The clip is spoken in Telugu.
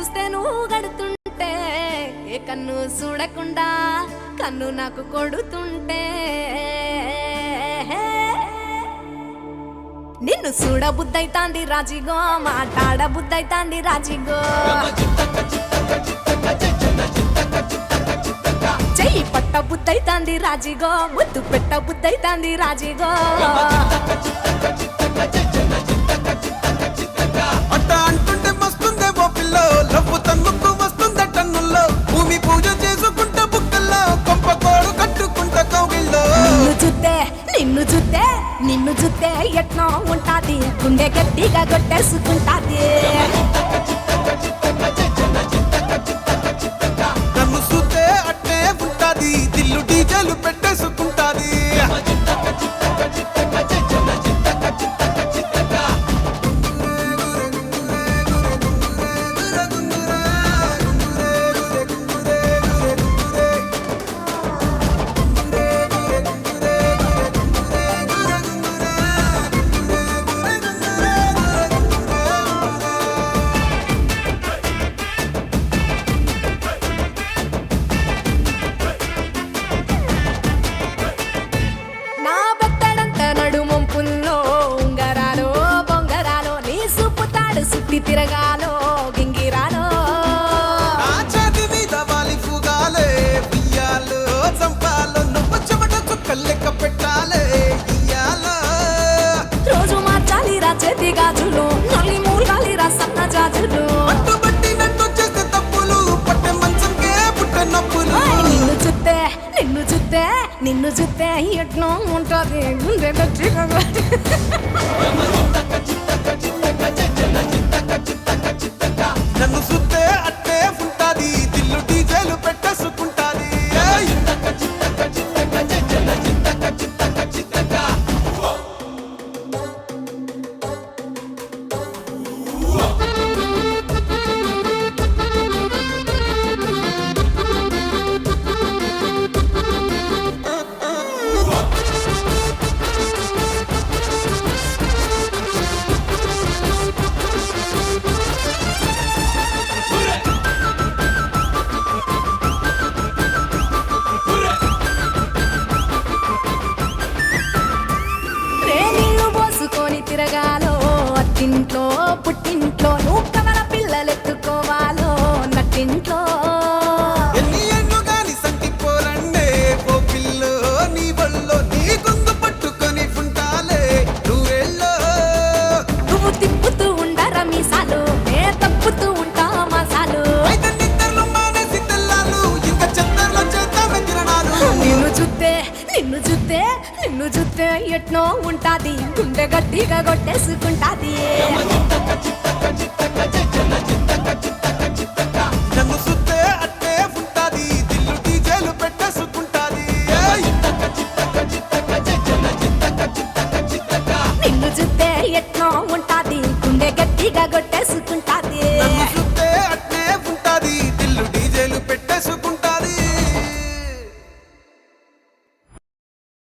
పుస్తే నువ్వు గడుతుంటే ఏ కన్ను చూడకుండా కన్ను నాకు కొడుతుంటే నిన్ను చూడ బుద్ధైతాంది రాజిగో మాట్లాడ బుద్ధైతాంది రాజిగో చెయ్యి పట్ట బుద్ధైతాంది రాజిగో ముద్దు పెట్ట బుద్ధైతాంది రాజిగో అట్ట అంటుంటే మస్తుందే ఓ పిల్లో లవ్వు తన్నుకు వస్తుందే టన్నుల్లో భూమి పూజ చేసుకుంటా బుక్కల్లో కొంప కోడు కట్టుకుంటా కౌగిల్లో నిన్ను చూస్తే ఎట్నో ఉంటాది గుండె గట్టిగా కొట్టేసుకుంటాది నన్ను చూస్తే అట్టే ఉంటాది దిల్లు డీజేలు పెట్టేసుకుంటాది తిరగాలో గింగిరాలో చాటి మీద వాలి ఫుగాలే బియ్యాలు చంపాలో నువ్వు చెమట చుక్కలు లెక్క పెట్టాలే ఇయ్యాలో రోజు మార్చాలి రా చేతి గాజులు నల్లి మూలాలి రా సన్న జాజులు పట్టుబట్టినట్టు చేసే తప్పులు పట్టే మంచంకే పుట్టే నప్పులు నిన్ను చూస్తే ఎట్నో ఉంటుంది గుండె గట్టిగా నన్ను చూస్తే అట్టే ఉంటాది దిల్లు డీజేలు పెట్టేసుకుంటాది తిరగాలో అత్తింట్లో పుట్టింట్లో నువ్వు కవల పిల్లలెత్తుకోవాలో నట్టింట్లో ఎన్ని ఎన్ను గాని సంటిపోరండే ఓ పిల్లో నీ వల్లో నీ గొంతు పట్టుకొని ఉంటాలే నువ్వెళ్ళో నువ్వు తిప్పుతూ ఉండరా మీసాలు నే తప్పుతూ ఉంటా మసాలు అయితే నిద్రలు మానేసి తెల్లాలు ఇంకా చెత్తర్లో చేద్దామే తిరణాలు నిన్ను చూస్తే ఎట్నో ఉంటాది గుండె గట్టిగా కొట్టేసుకుంటాది